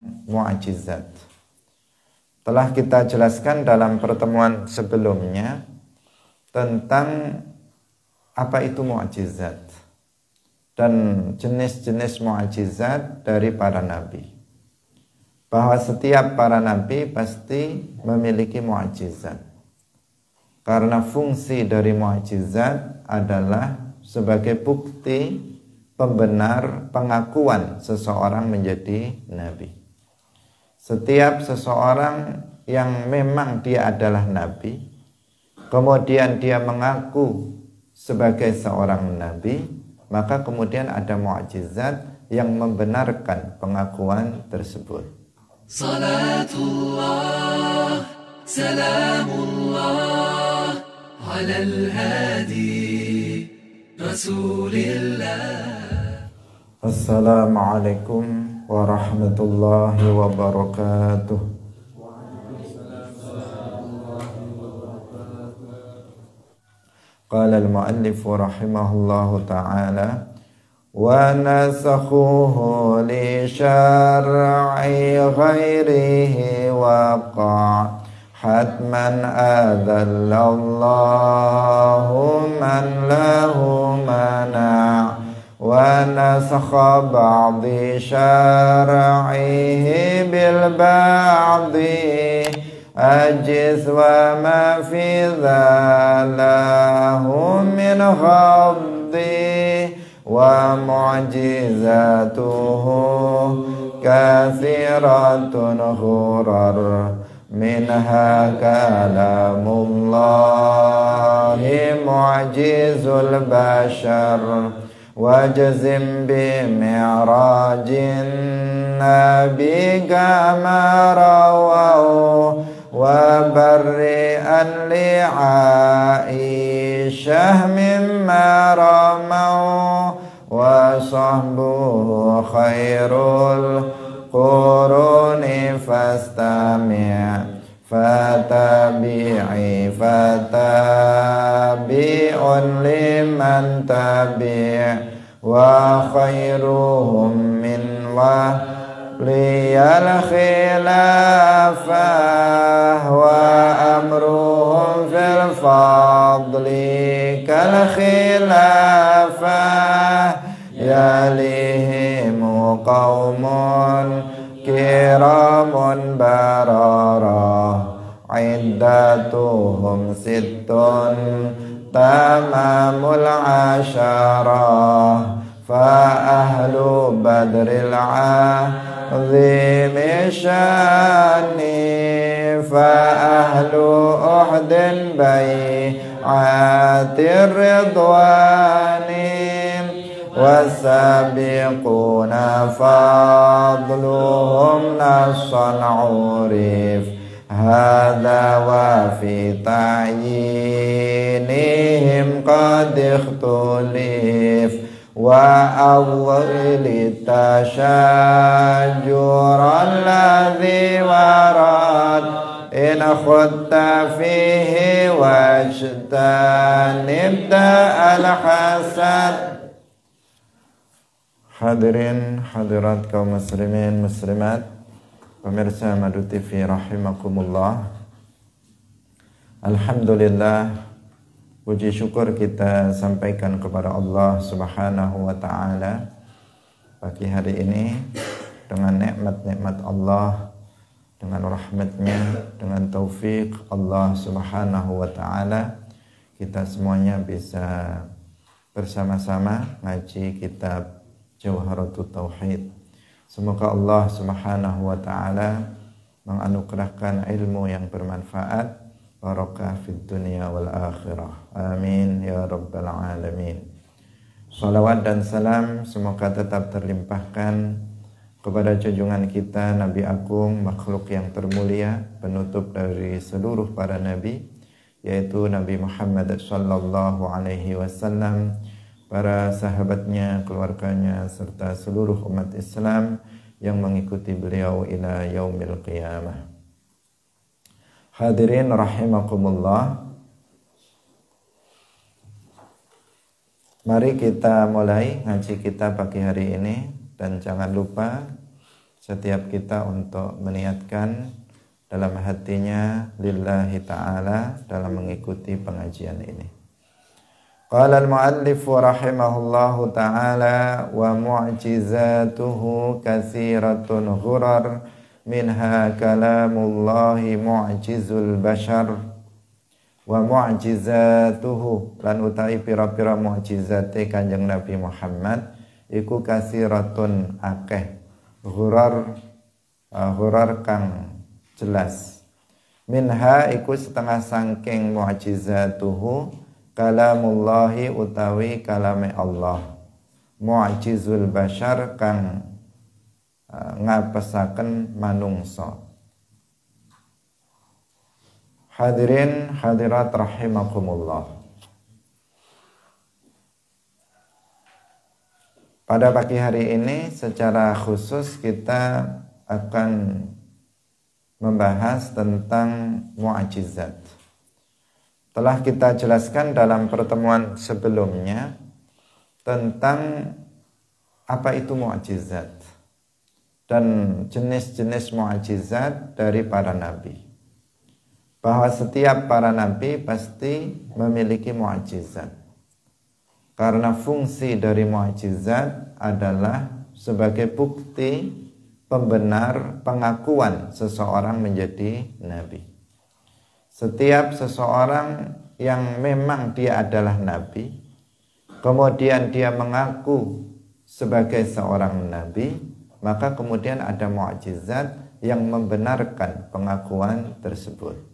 mu'jizat. Telah kita jelaskan dalam pertemuan sebelumnya tentang apa itu mu'jizat dan jenis-jenis mu'jizat dari para nabi. Bahwa setiap para nabi pasti memiliki mu'jizat. Karena fungsi dari mu'jizat adalah sebagai bukti pembenar pengakuan seseorang menjadi nabi. Setiap seseorang yang memang dia adalah nabi, kemudian dia mengaku sebagai seorang nabi, maka kemudian ada mu'jizat yang membenarkan pengakuan tersebut. Salatullah, salamullah, ala al-hadi, rasulillah. Assalamualaikum warahmatullahi wabarakatuh. Qala al-muallif rahimahullahu ta'ala wa nasakhuhu li syar'i ghairihi waqa' hatman adallallahu man lahu mana' wa nasakha ba'di syar'ihi bil ba'di ajiz wa ma fi dhalahu min khabdi wa mu'jizatuhu kathiratun ghurar minha kalamullahi mu'jizul bashar wajzim bi mi'rajin nabi kama rawahu wa barri'an li Aisyah mimma ramau wa sahbuhu khairul quruni fastami' fatabi'i fatabi'un liman tabi' wa khairuhum min waliyal khilafah wa amruhum fil fadli kal khilafah yalihimu qawmun kiramun bararah iddatuhum sittun tamamul asyarah fa ahlu badril azimi syani fa ahlu uhdin bai'atir ridwani wasabiquna fadluhum nasan urif hadha wa fi ta'yinihim qad ikhtulif wa awwili tashajjur alladhi warad in khutta fihi wajtanibta al-hasad. Hadirin hadirat kaum muslimin muslimat, pemirsa Madu TV rahimakumullah. Alhamdulillah, puji syukur kita sampaikan kepada Allah Subhanahu wa taala pagi hari ini dengan nikmat-nikmat Allah, dengan rahmatnya, dengan taufik Allah Subhanahu wa taala, kita semuanya bisa bersama-sama ngaji kitab Jawharatut Tauhid. Semoga Allah Subhanahu wa taala menganugerahkan ilmu yang bermanfaat, barakah fid dunya wal akhirah. Amin ya rabbal alamin. Salawat dan salam semoga tetap terlimpahkan kepada junjungan kita Nabi Agung, makhluk yang termulia, penutup dari seluruh para nabi, yaitu Nabi Muhammad sallallahu alaihi wasallam, para sahabatnya, keluarganya, serta seluruh umat Islam yang mengikuti beliau ila yaumil qiyamah. Hadirin rahimakumullah, mari kita mulai ngaji kita pagi hari ini. Dan jangan lupa setiap kita untuk meniatkan dalam hatinya lillahi ta'ala dalam mengikuti pengajian ini. Qala al-muallif rahimahullahu ta'ala wa mu'jizatuhu katsiratun ghurar minha kalamullahi mu'jizul bashar wa mu'jizatuhu lan utawi pira-pira mu'jizate Kanjeng Nabi Muhammad iku katsiratun akeh ghurar kang jelas. Minha iku setengah sangking mu'jizatuhu kalamullahi utawi kalame Allah. Mu'jizul bashar kang ngapesaken manungsa. Hadirin hadirat rahimakumullah. Pada pagi hari ini secara khusus kita akan membahas tentang mu'jizat. Telah kita jelaskan dalam pertemuan sebelumnya tentang apa itu mu'jizat dan jenis-jenis mu'jizat dari para nabi. Bahwa setiap para nabi pasti memiliki mu'jizat. Karena fungsi dari mu'jizat adalah sebagai bukti pembenar pengakuan seseorang menjadi nabi. Setiap seseorang yang memang dia adalah nabi, kemudian dia mengaku sebagai seorang nabi, maka kemudian ada mu'jizat yang membenarkan pengakuan tersebut.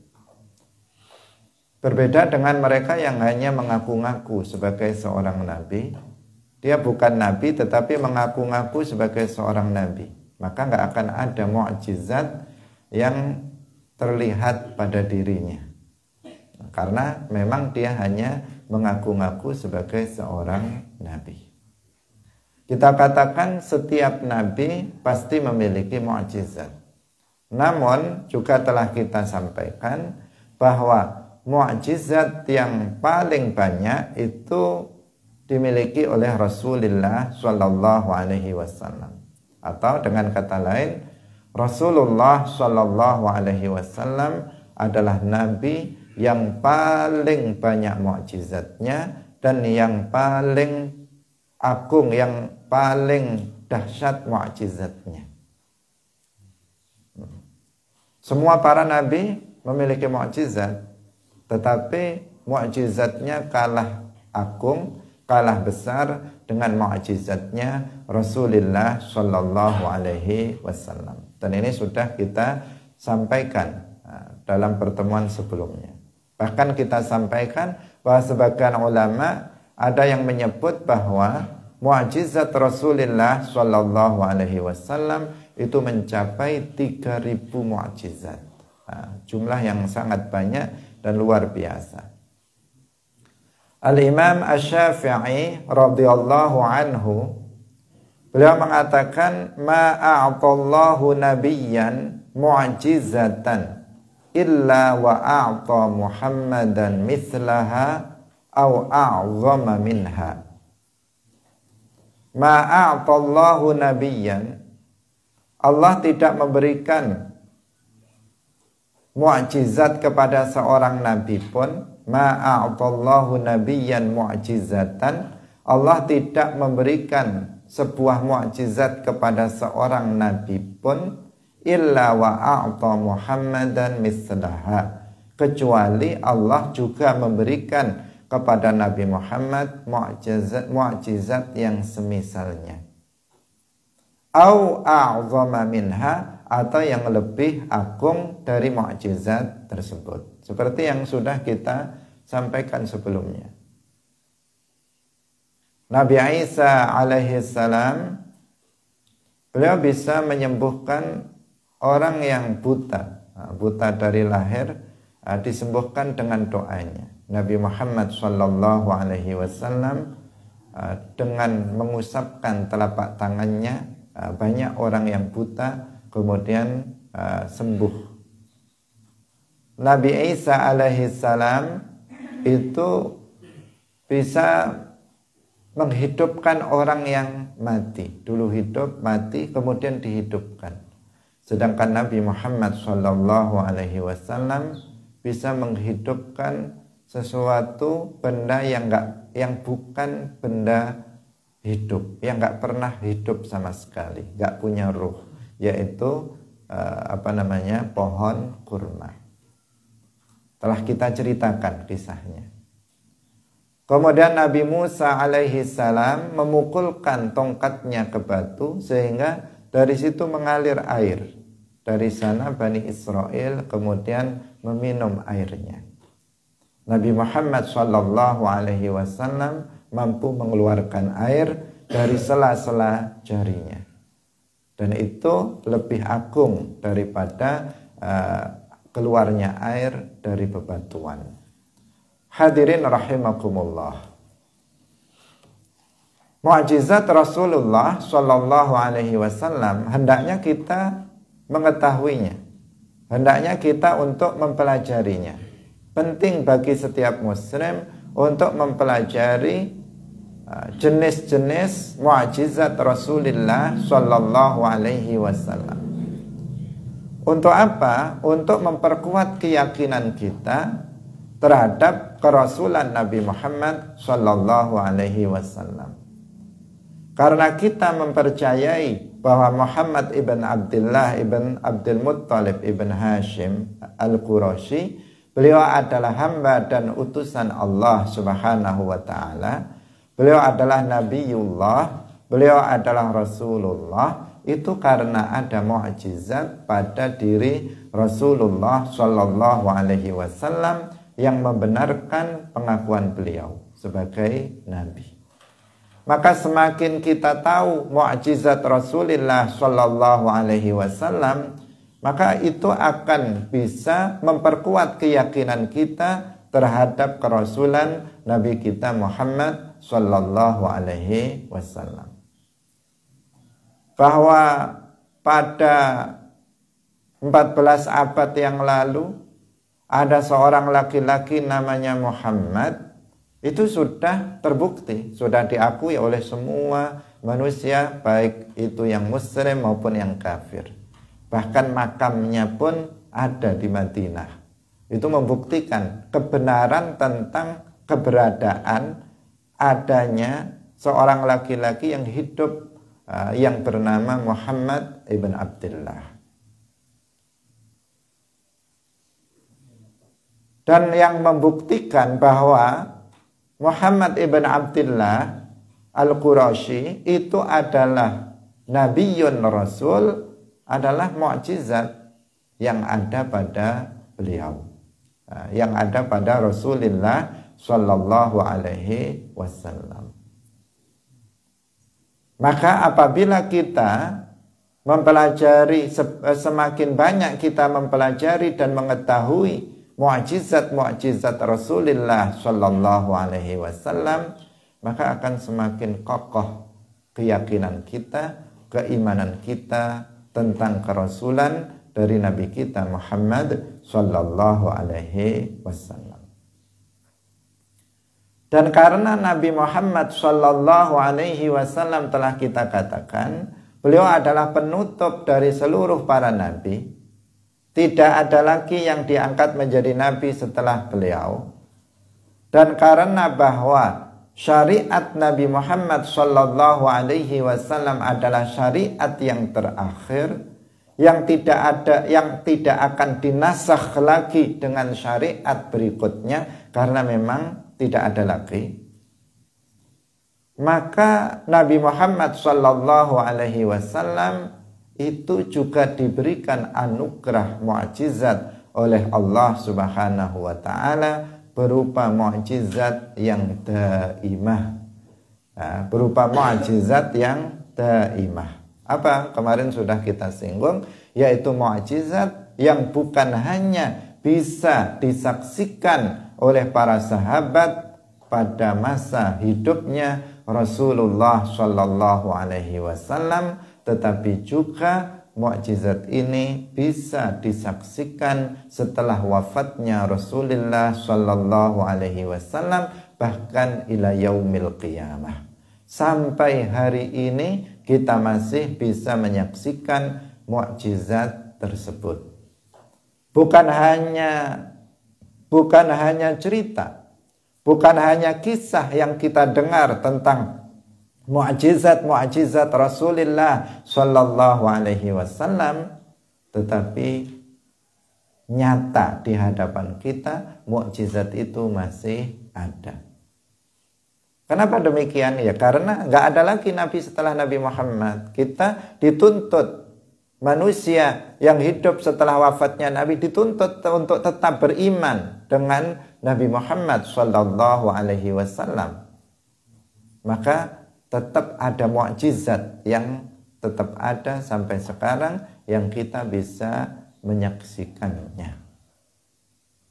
Berbeda dengan mereka yang hanya mengaku-ngaku sebagai seorang nabi. Dia bukan nabi tetapi mengaku-ngaku sebagai seorang nabi. Maka nggak akan ada mu'jizat yang terlihat pada dirinya. Karena memang dia hanya mengaku-ngaku sebagai seorang nabi. Kita katakan setiap nabi pasti memiliki mu'jizat. Namun juga telah kita sampaikan bahwa mu'jizat yang paling banyak itu dimiliki oleh Rasulullah Shallallahu Alaihi Wasallam, atau dengan kata lain Rasulullah Shallallahu Alaihi Wasallam adalah nabi yang paling banyak mu'jizatnya dan yang paling agung, yang paling dahsyat mu'jizatnya. Semua para nabi memiliki mu'jizat, tetapi mu'jizatnya kalah agung, kalah besar dengan mu'jizatnya Rasulullah Shallallahu Alaihi Wasallam. Dan ini sudah kita sampaikan dalam pertemuan sebelumnya. Bahkan kita sampaikan bahwa sebagian ulama ada yang menyebut bahwa mu'jizat Rasulullah Shallallahu Alaihi Wasallam itu mencapai 3.000 mu'jizat. Jumlah yang sangat banyak dan luar biasa. Al-Imam Asy-Syafi'i radhiyallahu anhu, beliau mengatakan ma a'tallahu nabiyyan mu'jizatan illa wa a'ta Muhammadan mithlaha aw a'zama minha. Ma a'tallahu nabiyyan, Allah tidak memberikan mu'jizat kepada seorang nabi pun. Ma'a'atallahu nabiyyan mu'jizatan, Allah tidak memberikan sebuah mu'jizat kepada seorang nabi pun illa wa'a'ta Muhammadan mislaha, kecuali Allah juga memberikan kepada Nabi Muhammad mu'jizat yang semisalnya. Au a'zama minha, atau yang lebih agung dari mukjizat tersebut. Seperti yang sudah kita sampaikan sebelumnya. Nabi Isa alaihi salam, beliau bisa menyembuhkan orang yang buta, buta dari lahir, disembuhkan dengan doanya. Nabi Muhammad sallallahu alaihi wasallam dengan mengusapkan telapak tangannya, banyak orang yang buta kemudian sembuh. Nabi Isa alaihi salam itu bisa menghidupkan orang yang mati. Dulu hidup, mati, kemudian dihidupkan. Sedangkan Nabi Muhammad SAW bisa menghidupkan sesuatu benda yang bukan benda hidup, yang nggak pernah hidup sama sekali, nggak punya ruh, yaitu pohon kurma. Telah kita ceritakan kisahnya. Kemudian Nabi Musa alaihi salam memukulkan tongkatnya ke batu sehingga dari situ mengalir air. Dari sana Bani Israel kemudian meminum airnya. Nabi Muhammad SAW mampu mengeluarkan air dari sela-sela jarinya. Dan itu lebih agung daripada keluarnya air dari bebatuan. Hadirin rahimakumullah. Mukjizat Rasulullah SAW hendaknya kita mengetahuinya. Hendaknya kita untuk mempelajarinya. Penting bagi setiap muslim untuk mempelajari jenis-jenis mukjizat Rasulullah SAW. Untuk apa? Untuk memperkuat keyakinan kita terhadap kerasulan Nabi Muhammad SAW. Karena kita mempercayai bahwa Muhammad ibn Abdullah ibn Abdul Muttalib ibn Hashim al-Qurashi, beliau adalah hamba dan utusan Allah Subhanahu wa ta'ala. Beliau adalah Nabiullah, beliau adalah Rasulullah. Itu karena ada mukjizat pada diri Rasulullah Shallallahu Alaihi Wasallam yang membenarkan pengakuan beliau sebagai Nabi. Maka semakin kita tahu mukjizat Rasulullah Shallallahu Alaihi Wasallam, maka itu akan bisa memperkuat keyakinan kita terhadap kerasulan Nabi kita Muhammad Shallallahu Alaihi Wasallam. Bahwa pada 14 abad yang lalu ada seorang laki-laki namanya Muhammad. Itu sudah terbukti, sudah diakui oleh semua manusia, baik itu yang muslim maupun yang kafir. Bahkan makamnya pun ada di Madinah. Itu membuktikan kebenaran tentang keberadaan adanya seorang laki-laki yang hidup yang bernama Muhammad ibn Abdullah. Dan yang membuktikan bahwa Muhammad ibn Abdullah al-Qurashi itu adalah Nabiyun Rasul, adalah mukjizat yang ada pada beliau, yang ada pada Rasulullah Sallallahu Alaihi Wasallam. Maka apabila kita mempelajari, semakin banyak kita mempelajari dan mengetahui mukjizat-mukjizat Rasulullah Sallallahu Alaihi Wasallam, maka akan semakin kokoh keyakinan kita, keimanan kita tentang kerasulan dari Nabi kita Muhammad Sallallahu Alaihi Wasallam. Dan karena Nabi Muhammad Sallallahu Alaihi Wasallam telah kita katakan, beliau adalah penutup dari seluruh para nabi. Tidak ada lagi yang diangkat menjadi nabi setelah beliau. Dan karena bahwa syariat Nabi Muhammad Sallallahu Alaihi Wasallam adalah syariat yang terakhir, yang tidak akan dinasakh lagi dengan syariat berikutnya, karena memang tidak ada lagi, maka Nabi Muhammad Sallallahu Alaihi Wasallam itu juga diberikan anugerah mukjizat oleh Allah Subhanahu wa Ta'ala berupa mukjizat yang daimah, berupa mukjizat yang daimah. Apa? Kemarin sudah kita singgung, yaitu mukjizat yang bukan hanya bisa disaksikan oleh para sahabat pada masa hidupnya Rasulullah Shallallahu Alaihi Wasallam, tetapi juga mukjizat ini bisa disaksikan setelah wafatnya Rasulullah Shallallahu Alaihi Wasallam, bahkan ila yaumil qiyamah. Sampai hari ini kita masih bisa menyaksikan mukjizat tersebut. Bukan hanya cerita, bukan hanya kisah yang kita dengar tentang mukjizat Rasulullah Shallallahu Alaihi Wasallam, tetapi nyata di hadapan kita mukjizat itu masih ada. Kenapa demikian? Ya karena nggak ada lagi Nabi setelah Nabi Muhammad. Kita dituntut, manusia yang hidup setelah wafatnya Nabi dituntut untuk tetap beriman dengan Nabi Muhammad Sallallahu Alaihi Wasallam. Maka tetap ada mukjizat yang tetap ada sampai sekarang yang kita bisa menyaksikannya.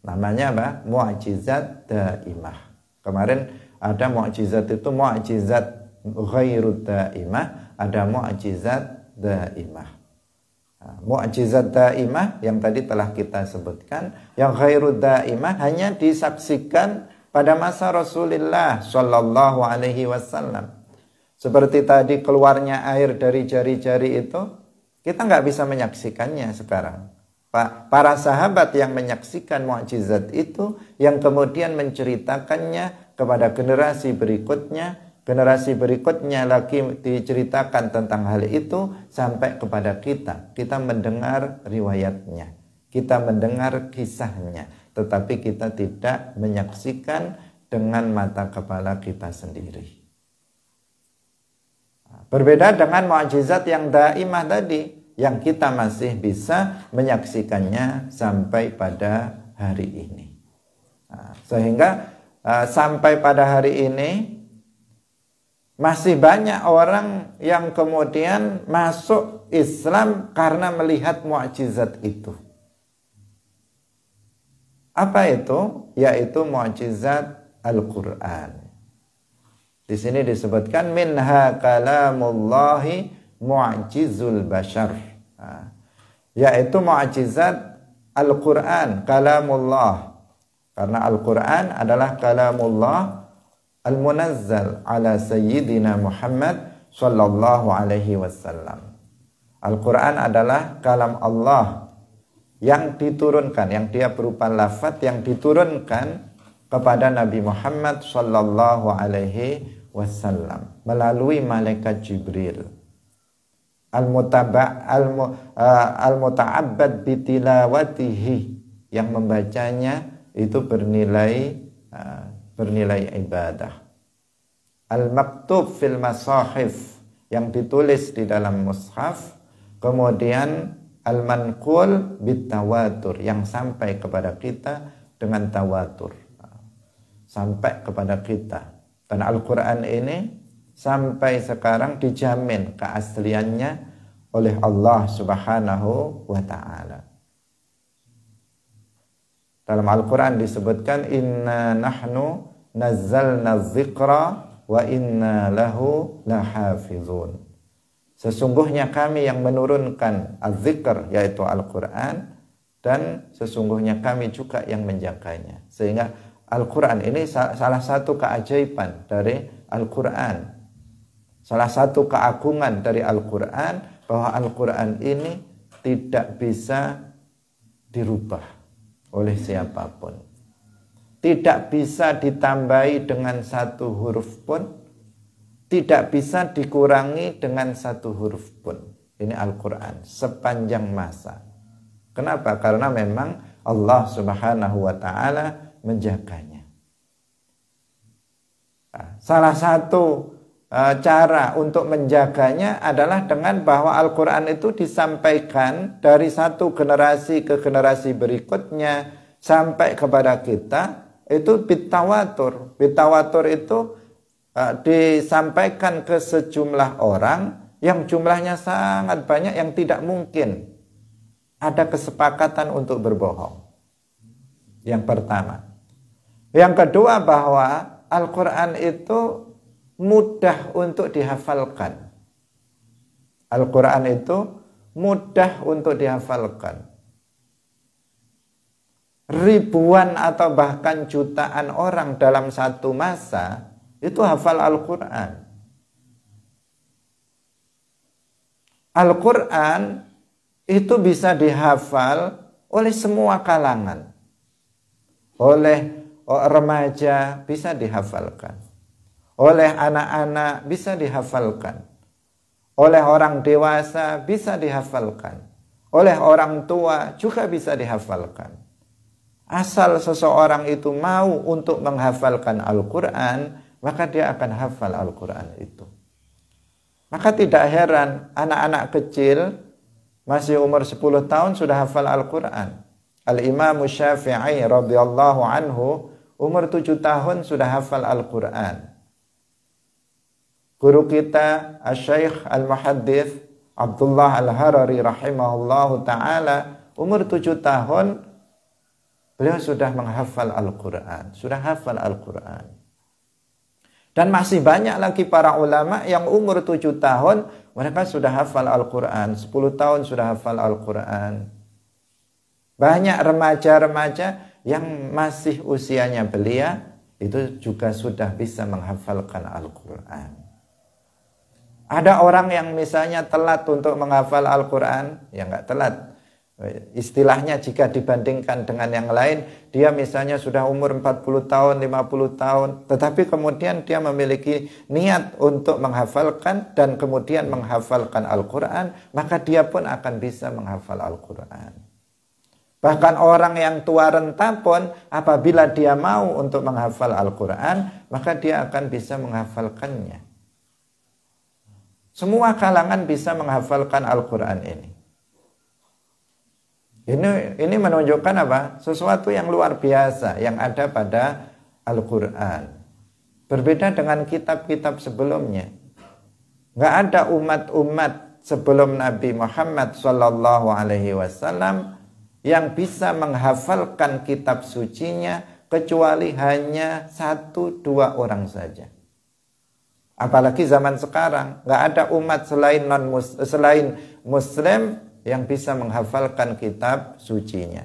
Namanya apa? Mukjizat daimah. Kemarin ada mukjizat itu mukjizat ghairu daimah, ada mukjizat daimah. Mukjizat daimah yang tadi telah kita sebutkan, yang ghairu daimah hanya disaksikan pada masa Rasulullah Shallallahu Alaihi Wasallam. Seperti tadi keluarnya air dari jari-jari itu, kita nggak bisa menyaksikannya sekarang. Para sahabat yang menyaksikan mukjizat itu, yang kemudian menceritakannya kepada generasi berikutnya lagi diceritakan tentang hal itu sampai kepada kita. Kita mendengar riwayatnya, kita mendengar kisahnya, tetapi kita tidak menyaksikan dengan mata kepala kita sendiri. Berbeda dengan mukjizat yang daimah tadi, yang kita masih bisa menyaksikannya sampai pada hari ini. Sehingga sampai pada hari ini masih banyak orang yang kemudian masuk Islam karena melihat mukjizat itu. Apa itu? Yaitu mukjizat Al-Quran. Di sini disebutkan minha kalamullahi mu'jizul bashar, yaitu mukjizat Al-Quran, kalamullah. Karena Al-Quran adalah kalamullah al-munazzal ala sayyidina Muhammad sallallahu alaihi wasallam. Al-Quran adalah kalam Allah yang diturunkan, yang dia berupa lafaz yang diturunkan kepada Nabi Muhammad sallallahu alaihi wasallam melalui malaikat Jibril. Al-muta'abbad bitilawatihi, yang membacanya itu bernilai ibadah. Al-maktub fil masahif, yang ditulis di dalam mushaf. Kemudian al-manqul bitawatur, yang sampai kepada kita dengan tawatur, sampai kepada kita. Dan Al-Quran ini sampai sekarang dijamin keasliannya oleh Allah Subhanahu wa ta'ala. Dalam Al-Quran disebutkan inna nahnu nazzalna dzikra wa inna lahu lahafizun. Sesungguhnya kami yang menurunkan az-zikr, yaitu Al-Quran, dan sesungguhnya kami juga yang menjaganya. Sehingga Al-Quran ini salah satu keajaiban dari Al-Quran, salah satu keagungan dari Al-Quran, bahwa Al-Quran ini tidak bisa dirubah oleh siapapun. Tidak bisa ditambahi dengan satu huruf pun, tidak bisa dikurangi dengan satu huruf pun. Ini Al-Quran sepanjang masa. Kenapa? Karena memang Allah Subhanahu wa ta'ala menjaganya. Salah satu cara untuk menjaganya adalah dengan bahwa Al-Quran itu disampaikan dari satu generasi ke generasi berikutnya sampai kepada kita itu bitawatur. Bitawatur itu disampaikan ke sejumlah orang yang jumlahnya sangat banyak, yang tidak mungkin ada kesepakatan untuk berbohong. Yang pertama. Yang kedua, bahwa Al-Quran itu mudah untuk dihafalkan. Al-Quran itu mudah untuk dihafalkan. Ribuan atau bahkan jutaan orang dalam satu masa itu hafal Al-Quran. Al-Quran itu bisa dihafal oleh semua kalangan. Oleh remaja bisa dihafalkan. Oleh anak-anak bisa dihafalkan. Oleh orang dewasa bisa dihafalkan. Oleh orang tua juga bisa dihafalkan. Asal seseorang itu mau untuk menghafalkan Al-Quran, maka dia akan hafal Al-Quran itu. Maka tidak heran anak-anak kecil masih umur 10 tahun sudah hafal Al-Quran. Al-Imam Syafi'i radhiyallahu anhu umur 7 tahun sudah hafal Al-Quran. Guru kita Asy-Syaikh Al-Muhaddits Abdullah Al-Harari rahimahullahu ta'ala umur 7 tahun beliau sudah menghafal Al-Quran, sudah hafal Al-Quran. Dan masih banyak lagi para ulama yang umur 7 tahun mereka sudah hafal Al-Quran, 10 tahun sudah hafal Al-Quran. Banyak remaja-remaja yang masih usianya belia itu juga sudah bisa menghafalkan Al-Quran. Ada orang yang misalnya telat untuk menghafal Al-Quran, ya nggak telat. Istilahnya jika dibandingkan dengan yang lain, dia misalnya sudah umur 40 tahun, 50 tahun, tetapi kemudian dia memiliki niat untuk menghafalkan dan kemudian menghafalkan Al-Quran, maka dia pun akan bisa menghafal Al-Quran. Bahkan orang yang tua renta pun apabila dia mau untuk menghafal Al-Quran, maka dia akan bisa menghafalkannya. Semua kalangan bisa menghafalkan Al-Quran ini. Ini menunjukkan apa? Sesuatu yang luar biasa yang ada pada Al-Quran. Berbeda dengan kitab-kitab sebelumnya. Nggak ada umat-umat sebelum Nabi Muhammad SAW yang bisa menghafalkan kitab sucinya kecuali hanya 1-2 orang saja. Apalagi zaman sekarang, nggak ada umat selain Muslim yang bisa menghafalkan kitab sucinya.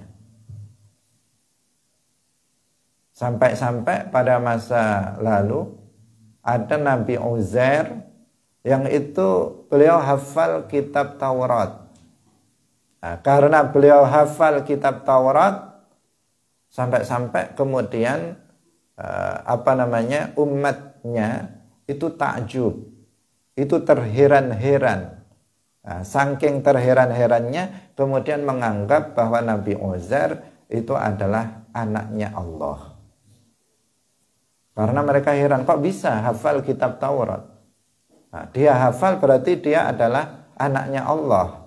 Sampai-sampai pada masa lalu ada Nabi Uzair yang itu beliau hafal kitab Taurat. Nah, karena beliau hafal kitab Taurat, sampai-sampai kemudian umatnya itu takjub, itu terheran-heran. Nah, saking terheran-herannya kemudian menganggap bahwa Nabi Uzair itu adalah anaknya Allah. Karena mereka heran, kok bisa hafal kitab Taurat? Nah, dia hafal berarti dia adalah anaknya Allah.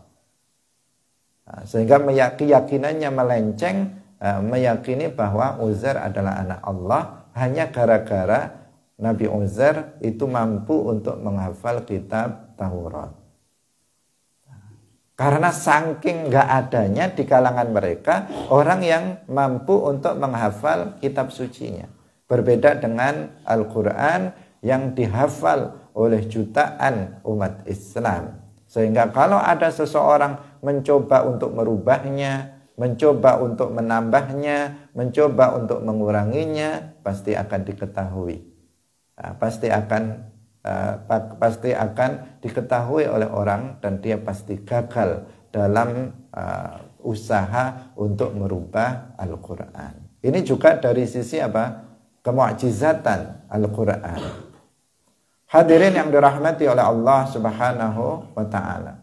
Nah, sehingga keyakinannya melenceng, meyakini bahwa Uzair adalah anak Allah hanya gara-gara Nabi Uzair itu mampu untuk menghafal kitab Taurat. Karena saking gak adanya di kalangan mereka orang yang mampu untuk menghafal kitab sucinya. Berbeda dengan Al-Quran yang dihafal oleh jutaan umat Islam. Sehingga kalau ada seseorang mencoba untuk merubahnya, mencoba untuk menambahnya, mencoba untuk menguranginya, pasti akan diketahui. Pasti akan diketahui oleh orang dan dia pasti gagal dalam usaha untuk merubah Al-Quran. Ini juga dari sisi kemu'jizatan Al-Quran. Hadirin yang dirahmati oleh Allah Subhanahu wa ta'ala.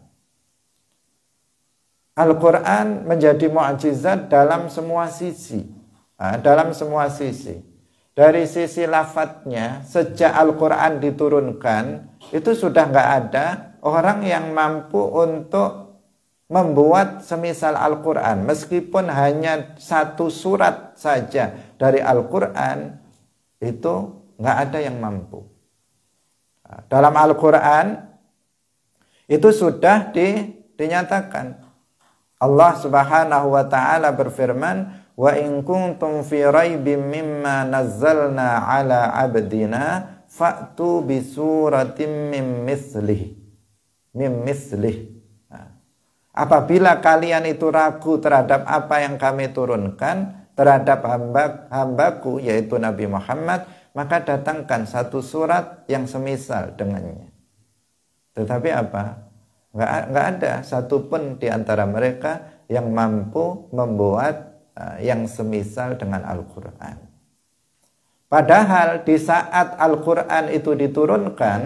Al-Quran menjadi mu'jizat dalam semua sisi. Dalam semua sisi. Dari sisi lafadznya, sejak Al-Quran diturunkan, itu sudah nggak ada orang yang mampu untuk membuat semisal Al-Quran. Meskipun hanya 1 surat saja dari Al-Quran, itu nggak ada yang mampu. Dalam Al-Quran, itu sudah dinyatakan. Allah Subhanahu wa ta'ala berfirman, wa in kuntum fi raibim mimma nazzalna ala abdina fa'tu bi suratin mim mislih. Apabila kalian itu ragu terhadap apa yang kami turunkan terhadap hambaku yaitu Nabi Muhammad, maka datangkan 1 surat yang semisal dengannya. Tetapi apa? Nggak ada satupun di antara mereka yang mampu membuat yang semisal dengan Al-Quran. Padahal di saat Al-Quran itu diturunkan,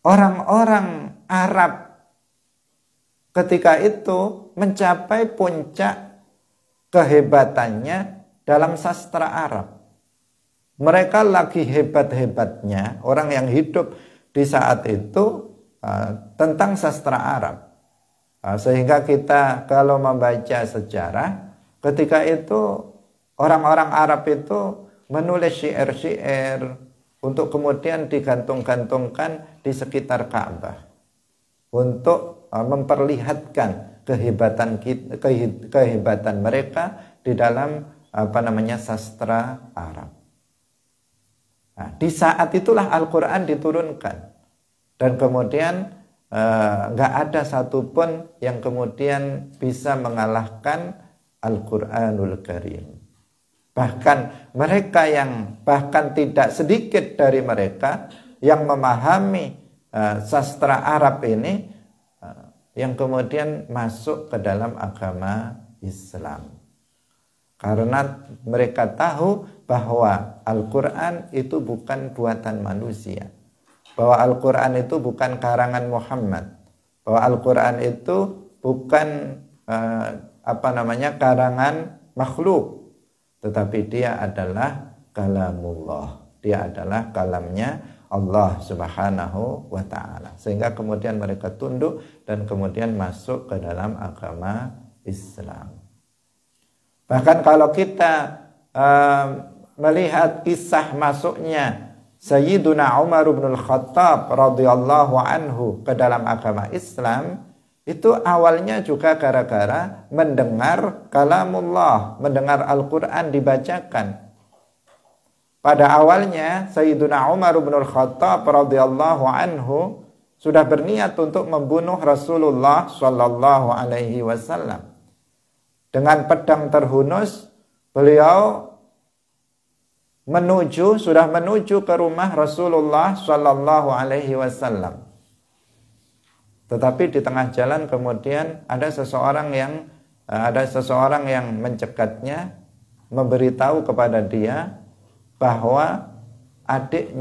orang-orang Arab ketika itu mencapai puncak kehebatannya dalam sastra Arab. Mereka lagi hebat-hebatnya, orang yang hidup di saat itu tentang sastra Arab. Sehingga kita kalau membaca sejarah, ketika itu orang-orang Arab itu menulis syair-syair untuk kemudian digantung-gantungkan di sekitar Ka'bah untuk memperlihatkan kehebatan mereka di dalam sastra Arab. Nah, di saat itulah Al-Quran diturunkan, dan kemudian nggak ada satupun yang kemudian bisa mengalahkan Al-Quranul Karim. Bahkan mereka yang bahkan tidak sedikit dari mereka yang memahami sastra Arab ini yang kemudian masuk ke dalam agama Islam. Karena mereka tahu bahwa Al-Quran itu bukan buatan manusia, bahwa Al-Quran itu bukan karangan Muhammad, bahwa Al-Quran itu bukan karangan makhluk, tetapi dia adalah kalamullah, dia adalah kalamnya Allah Subhanahu wa ta'ala. Sehingga kemudian mereka tunduk dan kemudian masuk ke dalam agama Islam. Bahkan kalau kita melihat kisah masuknya Sayyiduna Umar bin Khattab radhiyallahu anhu ke dalam agama Islam, itu awalnya juga gara-gara mendengar kalamullah, mendengar Al-Quran dibacakan. Pada awalnya Sayyiduna Umar bin Khattab radhiyallahu anhu sudah berniat untuk membunuh Rasulullah sallallahu alaihi wasallam. Dengan pedang terhunus, beliau sudah menuju ke rumah Rasulullah sallallahu alaihi wasallam. Tetapi di tengah jalan kemudian ada seseorang yang mencekatnya, memberitahu kepada dia bahwa adik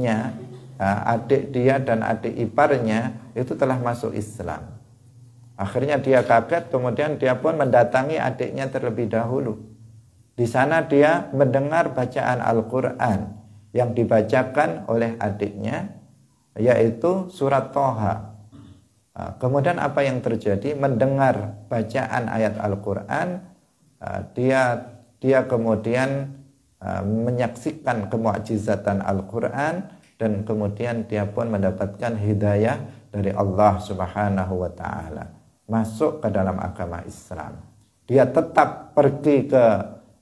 dia dan adik iparnya itu telah masuk Islam. Akhirnya dia kaget, kemudian dia pun mendatangi adiknya terlebih dahulu. Di sana dia mendengar bacaan Al-Quran yang dibacakan oleh adiknya, yaitu surat Thaha. Kemudian apa yang terjadi? Mendengar bacaan ayat Al-Quran, dia kemudian menyaksikan kemu'jizatan Al-Quran, dan kemudian dia pun mendapatkan hidayah dari Allah Subhanahu wa ta'ala, masuk ke dalam agama Islam. Dia tetap pergi ke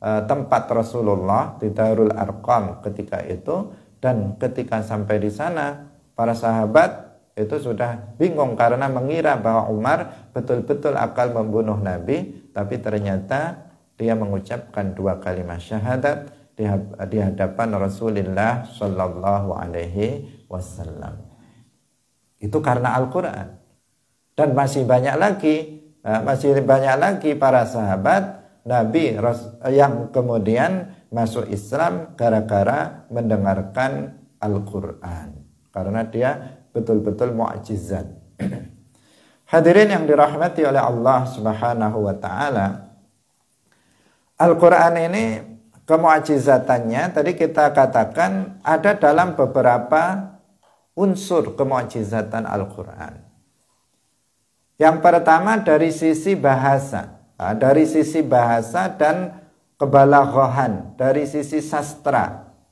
tempat Rasulullah di Darul Arqam ketika itu, dan ketika sampai di sana para sahabat itu sudah bingung karena mengira bahwa Umar betul-betul akan membunuh Nabi, tapi ternyata dia mengucapkan 2 kalimat syahadat di hadapan Rasulullah sallallahu alaihi wasallam. Itu karena Al-Quran. Dan masih banyak lagi para sahabat Nabi yang kemudian masuk Islam gara-gara mendengarkan Al-Quran, karena dia betul-betul mu'jizat. Hadirin yang dirahmati oleh Allah Subhanahu wa ta'ala, Al-Quran ini kemu'jizatannya tadi kita katakan ada dalam beberapa unsur kemu'jizatan Al-Quran. Yang pertama dari sisi bahasa, dan kebalaghahan, dari sisi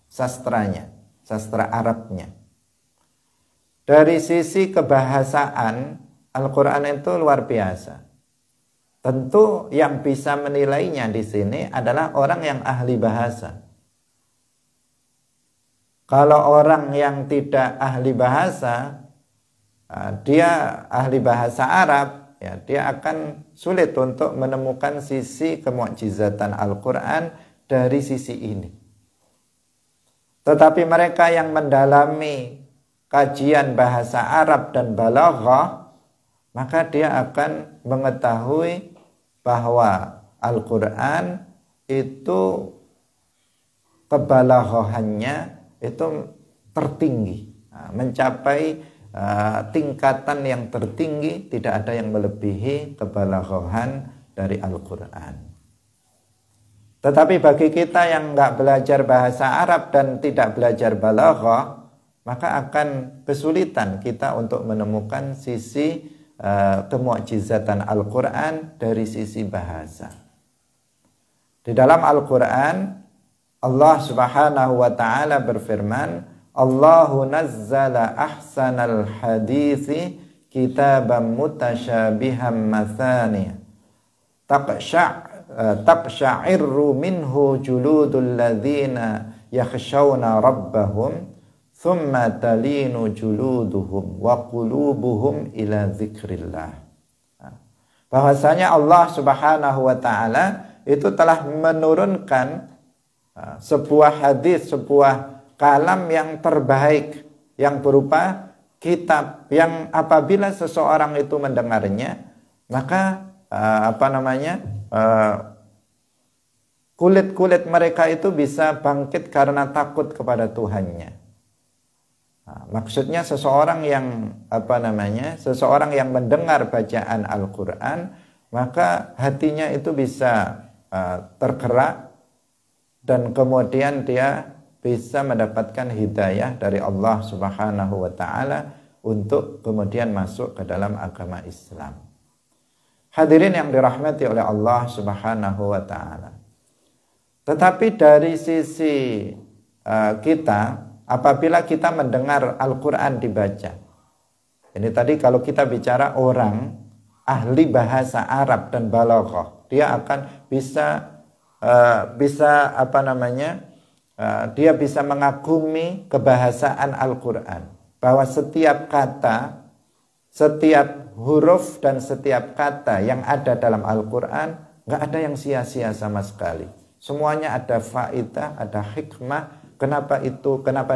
sastranya, sastra Arabnya. Dari sisi kebahasaan, Al-Quran itu luar biasa. Tentu yang bisa menilainya di sini adalah orang yang ahli bahasa. Kalau orang yang tidak ahli bahasa, dia ahli bahasa Arab, ya, dia akan sulit untuk menemukan sisi kemu'jizatan Al-Quran dari sisi ini. Tetapi mereka yang mendalami kajian bahasa Arab dan balaghah, maka dia akan mengetahui bahwa Al-Quran itu kebalaghahannya itu tertinggi, mencapai tingkatan yang tertinggi, tidak ada yang melebihi kebalaghahan dari Al-Quran. Tetapi bagi kita yang nggak belajar bahasa Arab dan tidak belajar balaghah, maka akan kesulitan kita untuk menemukan sisi kemukjizatan Al-Quran dari sisi bahasa. Di dalam Al-Quran, Allah Subhanahu wa ta'ala berfirman, Allahu nazzala ahsanal hadithi kitaban mutasyabihan mathani taqsha'irru minhu juludul ladzina yakhshawna rabbahum thumma talinu juluduhum wa qulubuhum ila dzikrillah. Bahwasanya Allah Subhanahu wa ta'ala itu telah menurunkan sebuah hadis, sebuah kalam yang terbaik, yang berupa kitab yang apabila seseorang itu mendengarnya, maka kulit-kulit mereka itu bisa bangkit karena takut kepada Tuhannya. Maksudnya seseorang yang mendengar bacaan Al-Quran, maka hatinya itu bisa tergerak dan kemudian dia bisa mendapatkan hidayah dari Allah Subhanahu wa ta'ala untuk kemudian masuk ke dalam agama Islam. Hadirin yang dirahmati oleh Allah Subhanahu wa ta'ala. Tetapi dari sisi kita, apabila kita mendengar Al-Quran dibaca, ini tadi kalau kita bicara orang ahli bahasa Arab dan balaghah, dia akan dia bisa mengagumi kebahasaan Al-Quran, bahwa setiap kata, setiap huruf dan setiap kata yang ada dalam Al-Quran nggak ada yang sia-sia sama sekali. Semuanya ada faidah, ada hikmah. Kenapa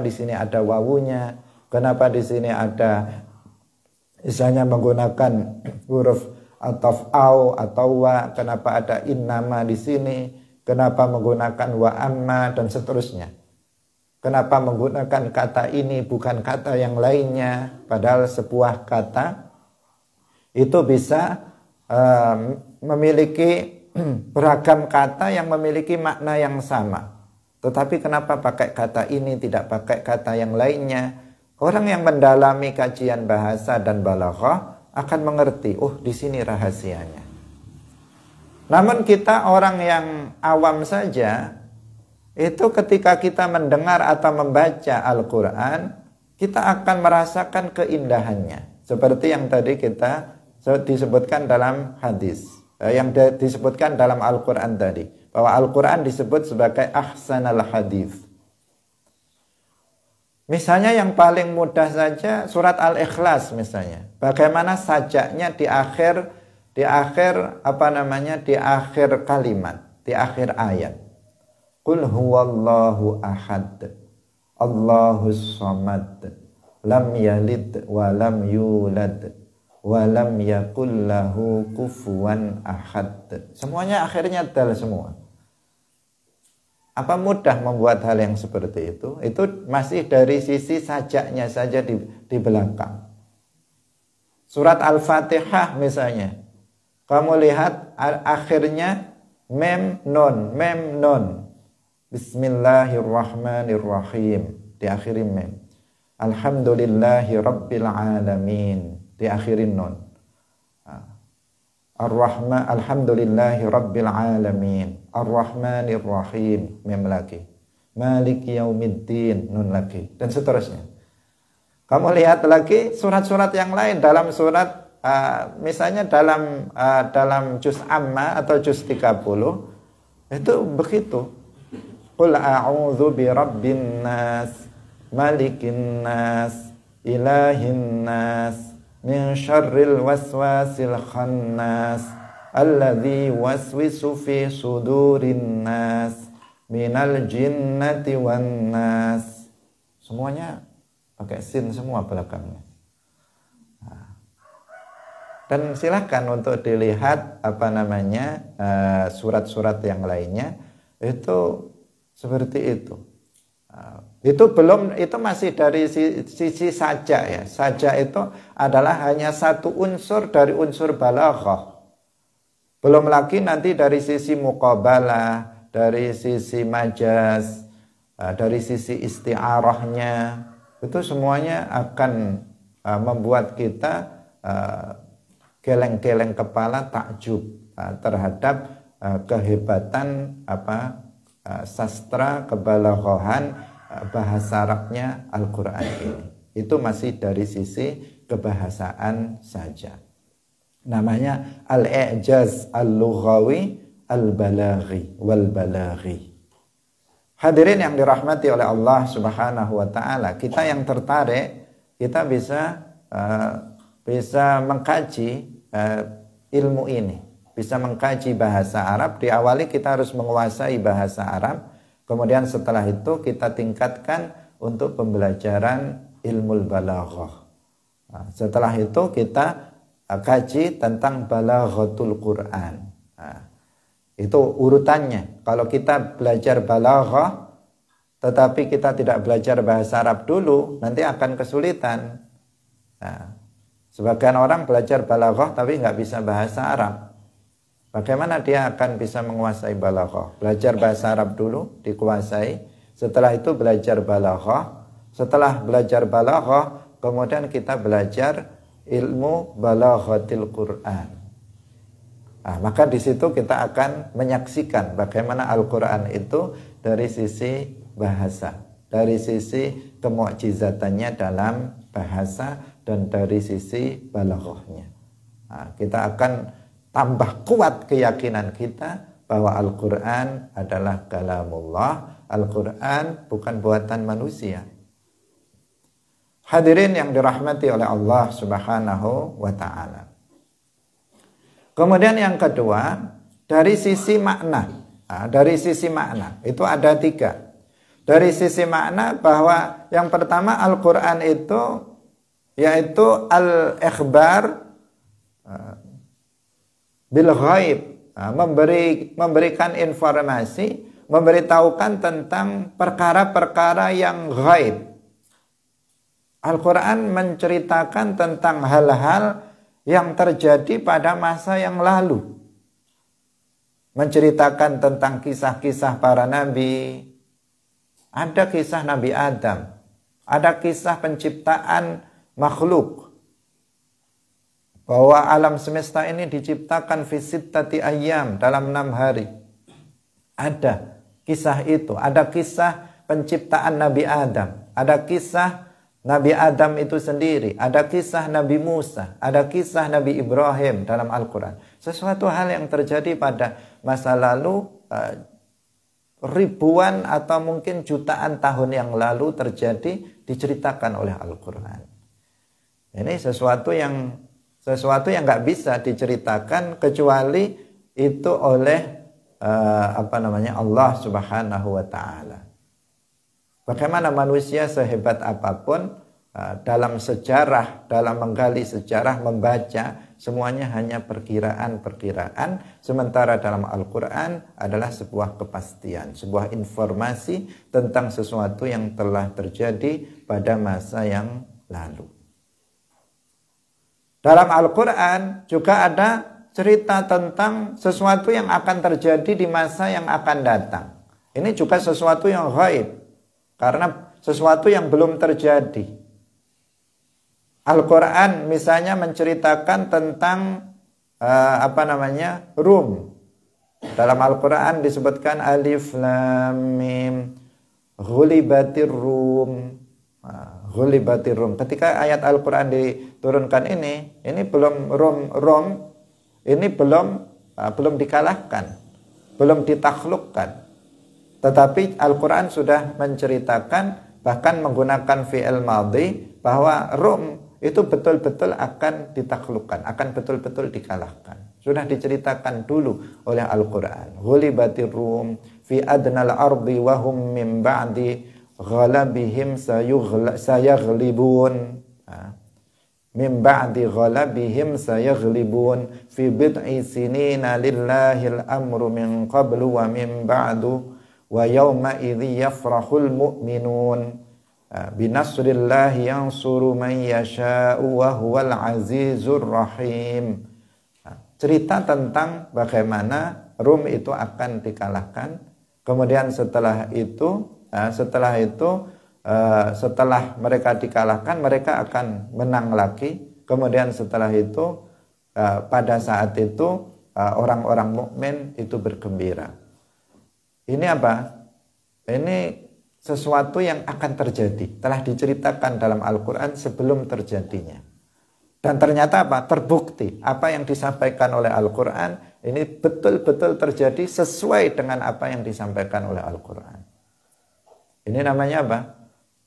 di sini ada wawunya? Kenapa di sini ada misalnya menggunakan huruf ataf au atau wa? Kenapa ada innama di sini? Kenapa menggunakan wa amma dan seterusnya? Kenapa menggunakan kata ini bukan kata yang lainnya? Padahal sebuah kata itu bisa memiliki beragam kata yang memiliki makna yang sama. Tetapi kenapa pakai kata ini, tidak pakai kata yang lainnya? Orang yang mendalami kajian bahasa dan balaghah akan mengerti, oh di sini rahasianya. Namun kita orang yang awam saja, itu ketika kita mendengar atau membaca Al-Quran, kita akan merasakan keindahannya. Seperti yang tadi kita disebutkan dalam hadis, yang disebutkan dalam Al-Quran tadi, bahwa Al-Quran disebut sebagai ahsanal hadis. Misalnya yang paling mudah saja surat Al-Ikhlas misalnya, bagaimana sajaknya di akhir kalimat, di akhir ayat. Qul huwallahu ahad, Allahus samad, lam yalid wa lam yulad wa lam yakul lahu kufuwan ahad. Semuanya akhirnya dal semua. Apa mudah membuat hal yang seperti itu? Itu masih dari sisi sajaknya saja di belakang. Surat Al-Fatihah misalnya, kamu lihat akhirnya mem non. Bismillahirrahmanirrahim, diakhiri mem. Alhamdulillahi rabbil alamin, diakhiri non. Ar-Rahman, alhamdulillahi rabbil alamin. Ar-Rahmanirrahim, mem lagi. Maliki yaumiddin, nun lagi, dan seterusnya. Kamu lihat lagi surat-surat yang lain dalam surat misalnya dalam juz amma atau juz 30 itu begitu. Qul a'udzu birabbin nas, malikin nas, ilahin nas, min syarril waswasil khannas, alladzi waswisu fi sudurin nas, minal jinnati wan nas. Semuanya pakai sin semua belakangnya. Dan silakan untuk dilihat surat-surat yang lainnya itu seperti itu. Itu masih dari sisi saja ya. Saja itu adalah hanya satu unsur dari unsur balaghah. Belum lagi nanti dari sisi muqabalah, dari sisi majaz, dari sisi isti'arahnya, itu semuanya akan membuat kita geleng-geleng kepala, takjub terhadap kehebatan sastra kebalaghahan bahasa Arabnya Al-Quran ini. Itu masih dari sisi kebahasaan saja. Namanya al-i'jaz al-lughawi al-balaghi wal-balaghi. Hadirin yang dirahmati oleh Allah Subhanahu wa taala, kita yang tertarik, kita bisa mengkaji ilmu ini, bisa mengkaji bahasa Arab. Diawali kita harus menguasai bahasa Arab, kemudian setelah itu kita tingkatkan untuk pembelajaran ilmu balaghah. Setelah itu kita kaji tentang balaghatul Quran. Itu urutannya. Kalau kita belajar balaghah tetapi kita tidak belajar bahasa Arab dulu, nanti akan kesulitan. Sebagian orang belajar balaghah tapi nggak bisa bahasa Arab. Bagaimana dia akan bisa menguasai balaghah? Belajar bahasa Arab dulu, dikuasai. Setelah itu belajar balaghah. Setelah belajar balaghah, kemudian kita belajar ilmu balaghatil Quran. Maka di situ kita akan menyaksikan bagaimana Al-Quran itu dari sisi bahasa, dari sisi kemukjizatannya dalam bahasa, dan dari sisi balaghahnya. Kita akan tambah kuat keyakinan kita bahwa Al-Quran adalah kalamullah. Al-Quran bukan buatan manusia. Hadirin yang dirahmati oleh Allah Subhanahu wa ta'ala. Kemudian yang kedua, dari sisi makna. Dari sisi makna itu ada 3. Dari sisi makna bahwa yang pertama Al-Quran itu yaitu al-ikhbar bil ghaib, memberikan informasi, memberitahukan tentang perkara-perkara yang ghaib. Al-Quran menceritakan tentang hal-hal yang terjadi pada masa yang lalu, menceritakan tentang kisah-kisah para nabi. Ada kisah Nabi Adam, ada kisah penciptaan makhluk, bahwa alam semesta ini diciptakan fi sittati ayyam, dalam 6 hari. Ada kisah itu, ada kisah penciptaan Nabi Adam, ada kisah Nabi Adam itu sendiri, ada kisah Nabi Musa, ada kisah Nabi Ibrahim dalam Al-Quran. Sesuatu hal yang terjadi pada masa lalu, ribuan atau mungkin jutaan tahun yang lalu terjadi, diceritakan oleh Al-Quran. Ini sesuatu yang nggak bisa diceritakan kecuali itu oleh Allah Subhanahu wa ta'ala. Bagaimana manusia sehebat apapun dalam sejarah, dalam menggali sejarah, membaca, semuanya hanya perkiraan-perkiraan, sementara dalam Al-Quran adalah sebuah kepastian, sebuah informasi tentang sesuatu yang telah terjadi pada masa yang lalu. Dalam Al-Quran juga ada cerita tentang sesuatu yang akan terjadi di masa yang akan datang. Ini juga sesuatu yang ghaib, karena sesuatu yang belum terjadi. Al-Quran misalnya menceritakan tentang Rum. Dalam Al-Quran disebutkan Alif Lam Mim, ghulibatir Rum. Ghulibatir Rum. Ketika ayat Al-Quran diturunkan ini belum Rum ini belum dikalahkan, belum ditaklukkan. Tetapi Al-Quran sudah menceritakan, bahkan menggunakan fi'il madhi, bahwa Rum itu betul-betul akan ditaklukkan, akan betul-betul dikalahkan. Sudah diceritakan dulu oleh Al-Quran. Ghulibatir Rum fi adnal ardi wa hum min ba'di ghalabihim sayaghlibun. Min ba'di ghalabihim sayaghlibun fi bid'i sinina lillahil amru min qablu wa min ba'du wa yawma idzi yafrahul mu'minun binasrillahi yansuru man yasha'u wa huwal azizur rahim. Cerita tentang bagaimana Rum itu akan dikalahkan. Kemudian setelah mereka dikalahkan, mereka akan menang lagi. Kemudian setelah itu, pada saat itu orang-orang mukmin itu bergembira. Ini apa? Ini sesuatu yang akan terjadi, telah diceritakan dalam Al-Quran sebelum terjadinya. Dan ternyata apa? Terbukti apa yang disampaikan oleh Al-Quran ini betul-betul terjadi sesuai dengan apa yang disampaikan oleh Al-Quran. Ini namanya apa?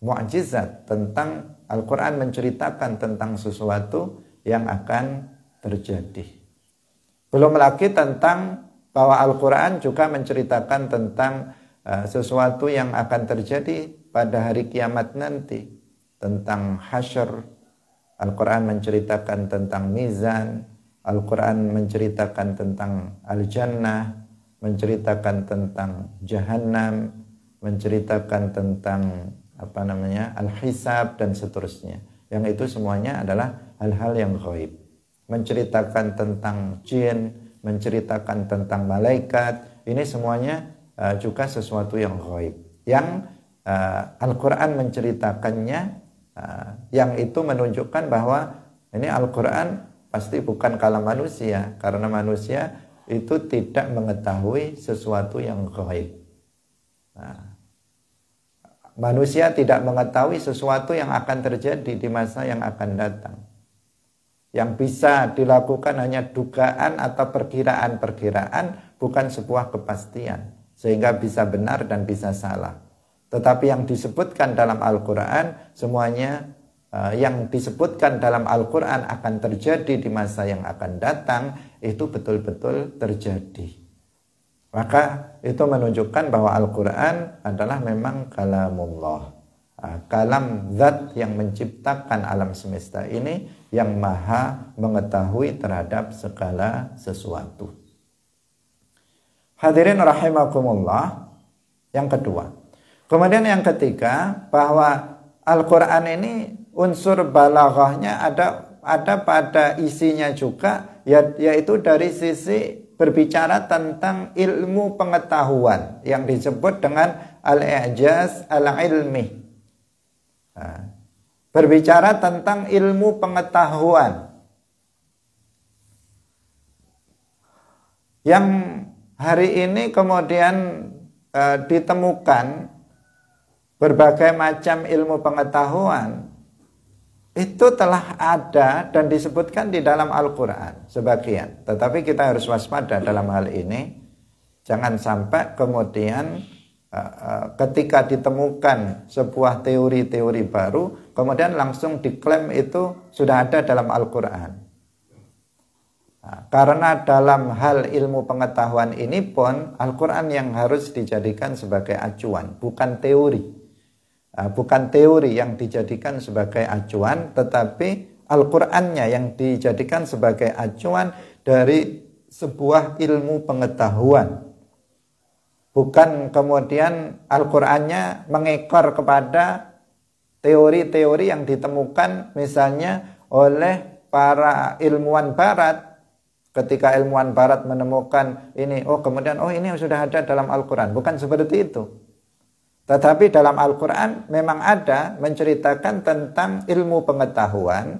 Mu'jizat. Tentang Al-Quran menceritakan tentang sesuatu yang akan terjadi. Belum lagi tentang bahwa Al-Quran juga menceritakan tentang sesuatu yang akan terjadi pada hari kiamat nanti. Tentang hasyr. Al-Quran menceritakan tentang mizan. Al-Quran menceritakan tentang al-jannah, menceritakan tentang jahannam, menceritakan tentang al-hisab dan seterusnya. Yang itu semuanya adalah hal-hal yang ghaib. Menceritakan tentang jin, menceritakan tentang malaikat, ini semuanya juga sesuatu yang ghaib. Yang Al-Quran menceritakannya, yang itu menunjukkan bahwa ini Al-Quran pasti bukan kalam manusia, karena manusia itu tidak mengetahui sesuatu yang ghaib. Manusia tidak mengetahui sesuatu yang akan terjadi di masa yang akan datang. Yang bisa dilakukan hanya dugaan atau perkiraan-perkiraan, bukan sebuah kepastian, sehingga bisa benar dan bisa salah. Tetapi yang disebutkan dalam Al-Quran, semuanya yang disebutkan dalam Al-Quran akan terjadi di masa yang akan datang, itu betul-betul terjadi. Maka itu menunjukkan bahwa Al-Quran adalah memang kalamullah, kalam zat yang menciptakan alam semesta ini, yang maha mengetahui terhadap segala sesuatu. Hadirin rahimakumullah. Yang kedua. Kemudian yang ketiga, bahwa Al-Quran ini unsur balaghahnya ada pada isinya juga, yaitu dari sisi berbicara tentang ilmu pengetahuan yang disebut dengan al-i'jaz al-ilmi. Berbicara tentang ilmu pengetahuan yang hari ini kemudian ditemukan berbagai macam ilmu pengetahuan itu telah ada dan disebutkan di dalam Al-Quran sebagian. Tetapi kita harus waspada dalam hal ini. Jangan sampai kemudian ketika ditemukan sebuah teori-teori baru, kemudian langsung diklaim itu sudah ada dalam Al-Quran. Karena dalam hal ilmu pengetahuan ini pun Al-Quran yang harus dijadikan sebagai acuan, bukan teori. Bukan teori yang dijadikan sebagai acuan, tetapi Al-Qur'annya yang dijadikan sebagai acuan dari sebuah ilmu pengetahuan. Bukan kemudian Al-Qur'annya mengekor kepada teori-teori yang ditemukan misalnya oleh para ilmuwan barat. Ketika ilmuwan barat menemukan ini, kemudian ini sudah ada dalam Al-Qur'an. Bukan seperti itu. Tetapi dalam Al-Quran memang ada menceritakan tentang ilmu pengetahuan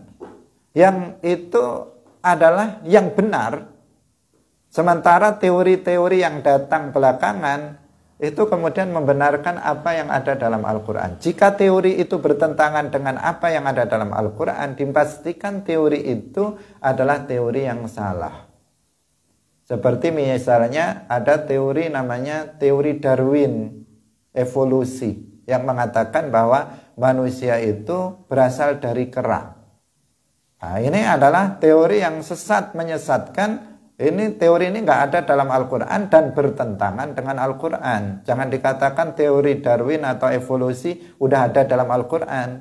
yang itu adalah yang benar. Sementara teori-teori yang datang belakangan itu kemudian membenarkan apa yang ada dalam Al-Quran. Jika teori itu bertentangan dengan apa yang ada dalam Al-Quran, dipastikan teori itu adalah teori yang salah. Seperti misalnya ada teori namanya teori Darwin, evolusi, yang mengatakan bahwa manusia itu berasal dari kera. Nah, ini adalah teori yang sesat, menyesatkan, ini teori ini nggak ada dalam Al-Quran dan bertentangan dengan Al-Quran. Jangan dikatakan teori Darwin atau evolusi udah ada dalam Al-Quran.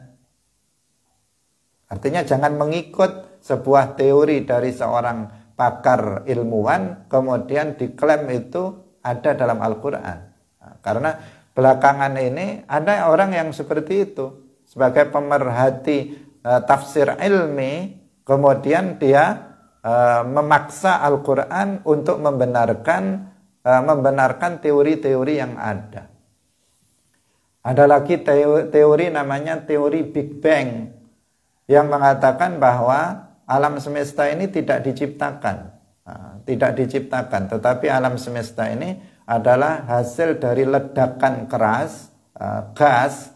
Artinya jangan mengikut sebuah teori dari seorang pakar ilmuwan kemudian diklaim itu ada dalam Al-Quran. Nah, karena belakangan ini ada orang yang seperti itu. Sebagai pemerhati tafsir ilmi, kemudian dia memaksa Al-Quran untuk membenarkan teori-teori yang ada. Ada lagi teori namanya teori Big Bang yang mengatakan bahwa alam semesta ini tidak diciptakan. Tidak diciptakan, tetapi alam semesta ini adalah hasil dari ledakan keras, gas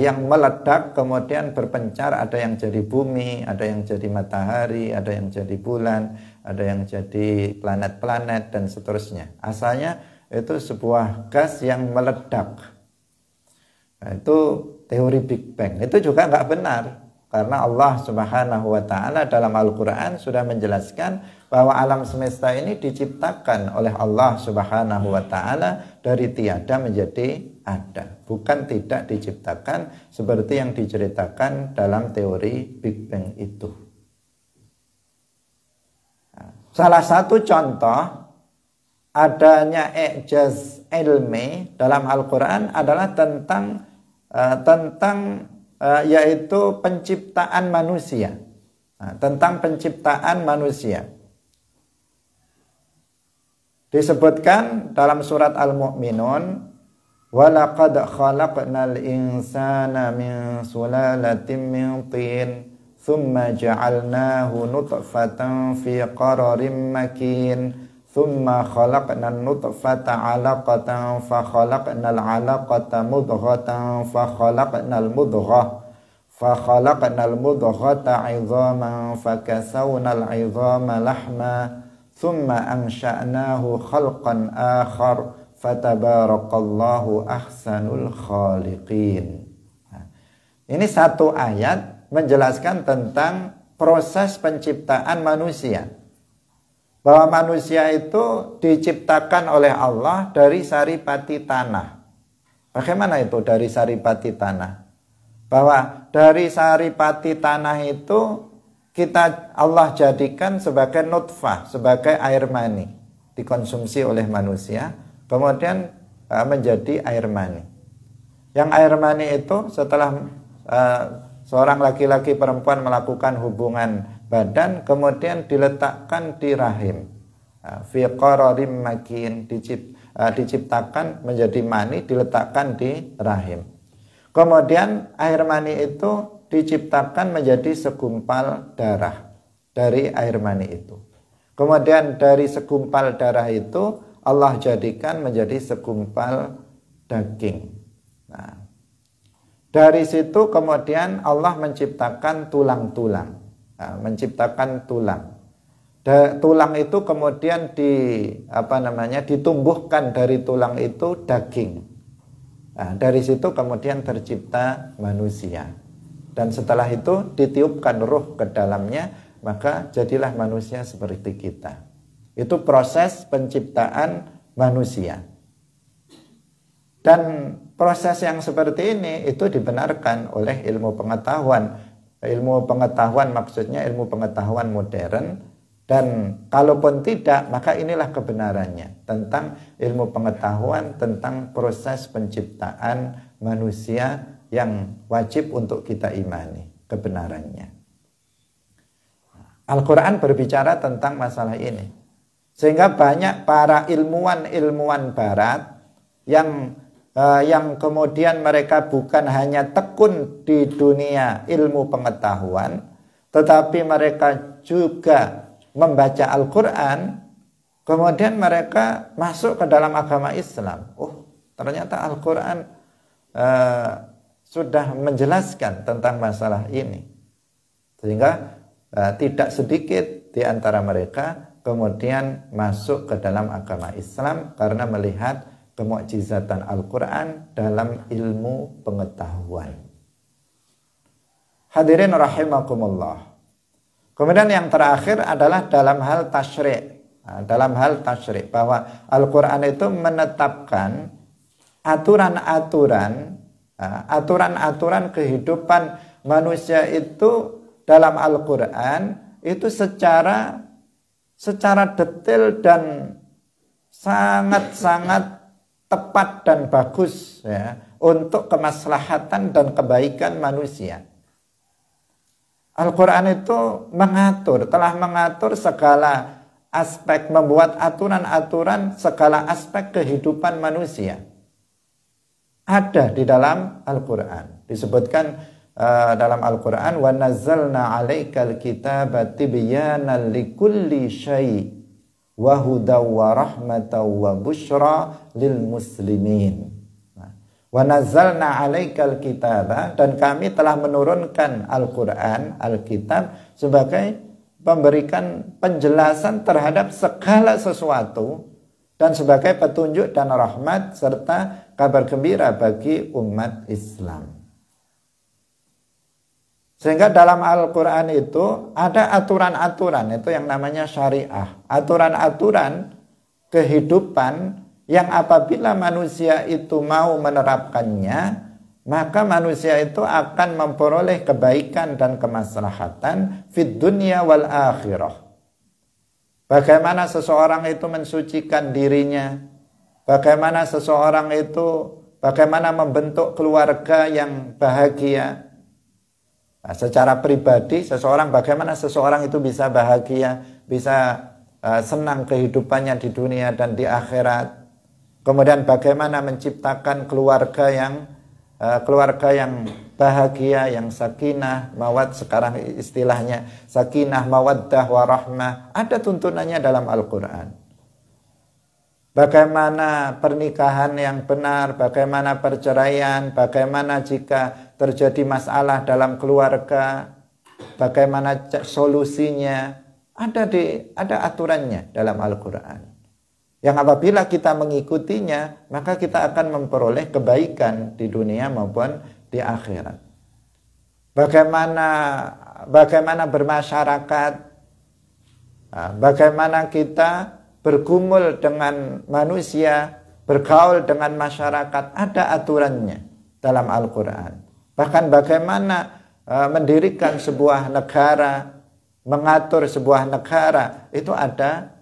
yang meledak kemudian berpencar, ada yang jadi bumi, ada yang jadi matahari, ada yang jadi bulan, ada yang jadi planet-planet dan seterusnya. Asalnya itu sebuah gas yang meledak. Nah, itu teori Big Bang. Itu juga nggak benar, karena Allah Subhanahu wa Ta'ala dalam Al-Quran sudah menjelaskan bahwa alam semesta ini diciptakan oleh Allah Subhanahu wa Ta'ala dari tiada menjadi ada, bukan tidak diciptakan seperti yang diceritakan dalam teori Big Bang itu. Salah satu contoh adanya i'jaz ilmi dalam Al-Quran adalah tentang yaitu penciptaan manusia. Tentang penciptaan manusia. Disebutkan dalam surat Al-Mu'minun, وَلَقَدْ خَلَقْنَا الْإِنسَانَ مِنْ سُلَالَةٍ مِنْ طِينٍ ثُمَّ جَعَلْنَاهُ نُطْفَةً فِي قَرَرٍ مَكِينٍ ثُمَّ خَلَقْنَا النُّطْفَةَ عَلَقَةً فَخَلَقْنَا الْعَلَقَةَ مُضْغَةً فَخَلَقْنَا الْمُضْغَةَ عِظَامًا فَكَسَوْنَا الْعِظَامَ لَحْمًا ثُمَّ أَنشَأْنَاهُ خَلْقًا آخَرَ فَتَبَارَكَاللَّهُ أَحْسَنُ الْخَالِقِينَ. Ini satu ayat menjelaskan tentang proses penciptaan manusia. Bahwa manusia itu diciptakan oleh Allah dari saripati tanah. Bagaimana itu dari saripati tanah? Bahwa dari saripati tanah itu Allah jadikan sebagai nutfah, sebagai air mani, dikonsumsi oleh manusia, kemudian menjadi air mani. Yang air mani itu setelah seorang laki-laki perempuan melakukan hubungan badan, kemudian diletakkan di rahim, fi qararim makin, diciptakan menjadi mani, diletakkan di rahim. Kemudian air mani itu diciptakan menjadi segumpal darah dari air mani itu. Kemudian dari segumpal darah itu Allah jadikan menjadi segumpal daging. Nah, dari situ kemudian Allah menciptakan tulang-tulang. Nah, menciptakan tulang. Tulang itu kemudian ditumbuhkan dari tulang itu daging. Nah, dari situ kemudian tercipta manusia. Dan setelah itu ditiupkan ruh ke dalamnya, maka jadilah manusia seperti kita. Itu proses penciptaan manusia. Dan proses yang seperti ini itu dibenarkan oleh ilmu pengetahuan. Ilmu pengetahuan maksudnya ilmu pengetahuan modern. Dan kalaupun tidak, maka inilah kebenarannya tentang ilmu pengetahuan tentang proses penciptaan manusia yang wajib untuk kita imani kebenarannya. Al-Quran berbicara tentang masalah ini. Sehingga banyak para ilmuwan barat yang kemudian mereka bukan hanya tekun di dunia ilmu pengetahuan, tetapi mereka juga membaca Al-Quran, kemudian mereka masuk ke dalam agama Islam. Oh, ternyata Al-Quran sudah menjelaskan tentang masalah ini. Sehingga tidak sedikit di antara mereka kemudian masuk ke dalam agama Islam karena melihat kemukjizatan Al-Quran dalam ilmu pengetahuan. Hadirin rahimakumullah. Kemudian yang terakhir adalah dalam hal tasyri'. dalam hal tasyrik, bahwa Al-Quran itu menetapkan aturan-aturan kehidupan manusia itu dalam Al-Quran itu secara detail dan sangat-sangat tepat dan bagus ya, untuk kemaslahatan dan kebaikan manusia. Al-Quran itu telah mengatur segala aspek, membuat aturan-aturan segala aspek kehidupan manusia. Ada di dalam Al-Quran. Disebutkan dalam Al-Quran, wa nazzalna 'alaikal kitaba tibyanan likulli syai' wa hudaw wa rahmataw wa busyra lil muslimin. Wa nazzalna 'alaikal kitaba, dan kami telah menurunkan Al-Quran, Alkitab, sebagai memberikan penjelasan terhadap segala sesuatu dan sebagai petunjuk dan rahmat serta kabar gembira bagi umat Islam. Sehingga dalam Al-Quran itu ada aturan-aturan, itu yang namanya syariah. Aturan-aturan kehidupan yang apabila manusia itu mau menerapkannya, maka manusia itu akan memperoleh kebaikan dan kemaslahatan fid dunya wal akhirah. Bagaimana seseorang itu mensucikan dirinya, bagaimana membentuk keluarga yang bahagia. Nah, secara pribadi bagaimana seseorang itu bisa bahagia, bisa senang kehidupannya di dunia dan di akhirat. Kemudian bagaimana menciptakan keluarga yang bahagia, yang sakinah, sekarang istilahnya sakinah, mawaddah, warahmah. Ada tuntunannya dalam Al-Quran. Bagaimana pernikahan yang benar, bagaimana perceraian, bagaimana jika terjadi masalah dalam keluarga, bagaimana solusinya, ada aturannya dalam Al-Quran. Yang apabila kita mengikutinya, maka kita akan memperoleh kebaikan di dunia maupun di akhirat. Bagaimana bermasyarakat, bagaimana kita bergumul dengan manusia, bergaul dengan masyarakat, ada aturannya dalam Al-Quran. Bahkan bagaimana mendirikan sebuah negara, mengatur sebuah negara, itu ada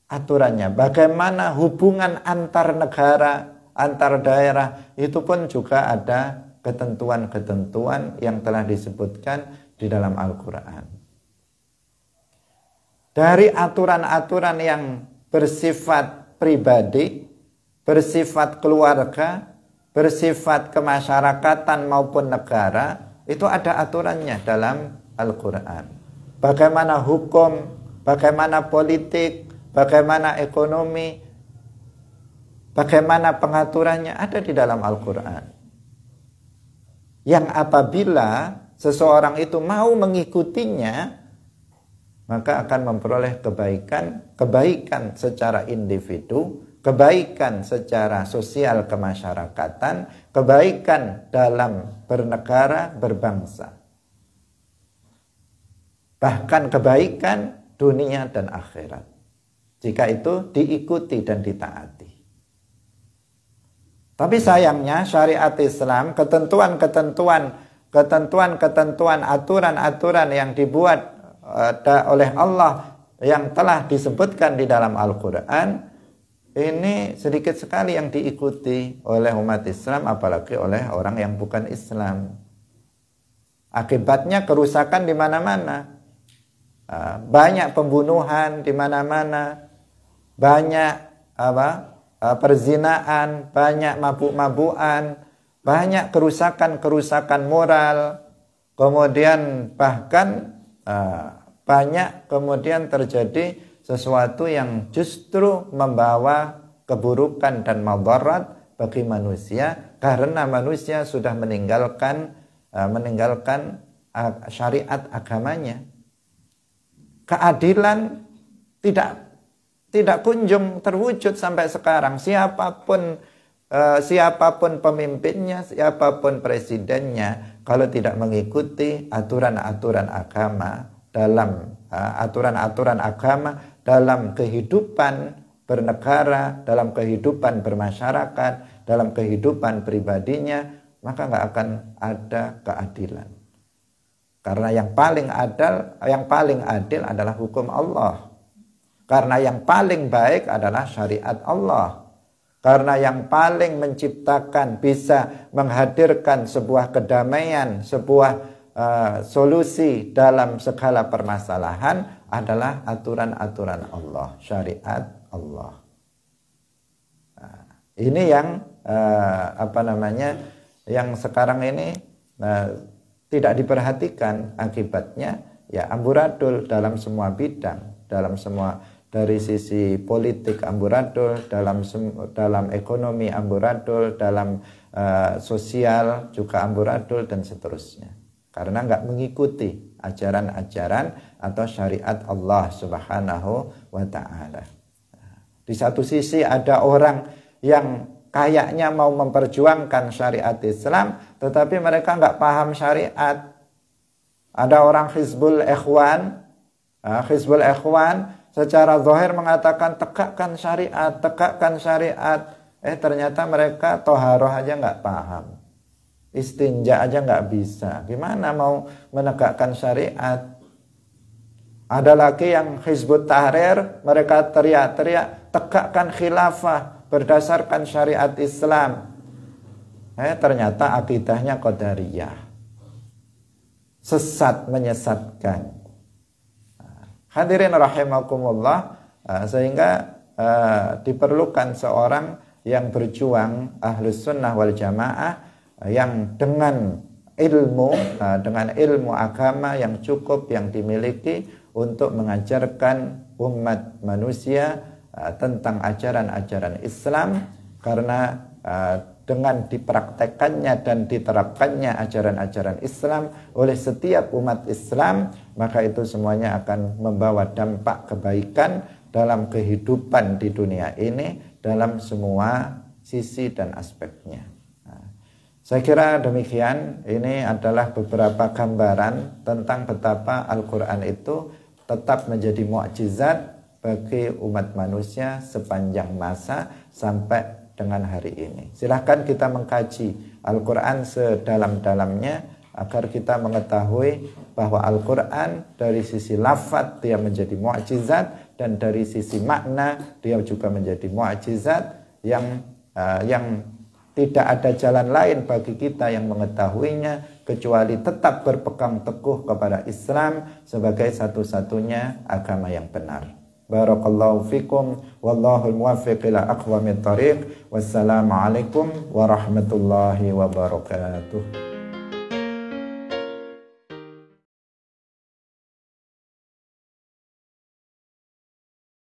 aturannya. Bagaimana hubungan antar negara, antar daerah, itu pun juga ada ketentuan-ketentuan yang telah disebutkan di dalam Al-Quran. Dari aturan-aturan yang bersifat pribadi, bersifat keluarga, bersifat kemasyarakatan maupun negara, itu ada aturannya dalam Al-Quran. Bagaimana hukum, bagaimana politik, bagaimana ekonomi, bagaimana pengaturannya, ada di dalam Al-Quran. Yang apabila seseorang itu mau mengikutinya, maka akan memperoleh kebaikan secara individu, kebaikan secara sosial kemasyarakatan, kebaikan dalam bernegara, berbangsa. Bahkan kebaikan dunia dan akhirat, jika itu diikuti dan ditaati. Tapi sayangnya syariat Islam, ketentuan-ketentuan, aturan-aturan yang dibuat oleh Allah yang telah disebutkan di dalam Al-Quran, ini sedikit sekali yang diikuti oleh umat Islam, apalagi oleh orang yang bukan Islam. Akibatnya kerusakan di mana-mana, banyak pembunuhan di mana-mana, banyak perzinaan, banyak mabuk-mabukan, banyak kerusakan moral, kemudian bahkan banyak kemudian terjadi sesuatu yang justru membawa keburukan dan madarat bagi manusia, karena manusia sudah meninggalkan syariat agamanya. Keadilan tidak kunjung terwujud sampai sekarang. Siapapun pemimpinnya, siapapun presidennya, kalau tidak mengikuti aturan-aturan agama dalam dalam kehidupan bernegara, dalam kehidupan bermasyarakat, dalam kehidupan pribadinya, maka nggak akan ada keadilan. Karena yang paling adil adalah hukum Allah. Karena yang paling baik adalah syariat Allah. Karena yang paling menciptakan, bisa menghadirkan sebuah kedamaian, sebuah solusi dalam segala permasalahan adalah aturan-aturan Allah, syariat Allah. Nah, ini yang yang sekarang ini tidak diperhatikan, akibatnya ya amburadul dalam semua bidang, dalam semua, dari sisi politik amburadul, dalam ekonomi amburadul, dalam sosial juga amburadul dan seterusnya. Karena nggak mengikuti ajaran-ajaran atau syariat Allah Subhanahu wa ta'ala. Di satu sisi ada orang yang kayaknya mau memperjuangkan syariat Islam, tetapi mereka nggak paham syariat. Ada orang Hizbul Ikhwan, secara zahir mengatakan tegakkan syariat. Ternyata mereka toharoh aja nggak paham. Istinja aja nggak bisa. Gimana mau menegakkan syariat? Ada lagi yang Hizbut Tahrir, mereka teriak-teriak tegakkan khilafah berdasarkan syariat Islam. Ternyata akidahnya Qadariyah. Sesat, menyesatkan. Hadirin rahimakumullah, sehingga diperlukan seorang yang berjuang Ahlus Sunnah wal Jamaah, yang dengan ilmu agama yang cukup yang dimiliki untuk mengajarkan umat manusia tentang ajaran-ajaran Islam. Karena dengan dipraktekannya dan diterapkannya ajaran-ajaran Islam oleh setiap umat Islam, maka itu semuanya akan membawa dampak kebaikan dalam kehidupan di dunia ini, dalam semua sisi dan aspeknya. Saya kira demikian. Ini adalah beberapa gambaran tentang betapa Al-Quran itu tetap menjadi mukjizat bagi umat manusia sepanjang masa sampai dengan hari ini. Silahkan kita mengkaji Al-Quran sedalam-dalamnya agar kita mengetahui bahwa Al-Quran dari sisi lafaz dia menjadi mukjizat, dan dari sisi makna dia juga menjadi mukjizat yang tidak ada jalan lain bagi kita yang mengetahuinya kecuali tetap berpegang teguh kepada Islam sebagai satu-satunya agama yang benar. Barakallahu fikum, wallahul muwaffiq ila aqwamit thariq. Wassalamualaikum warahmatullahi wabarakatuh.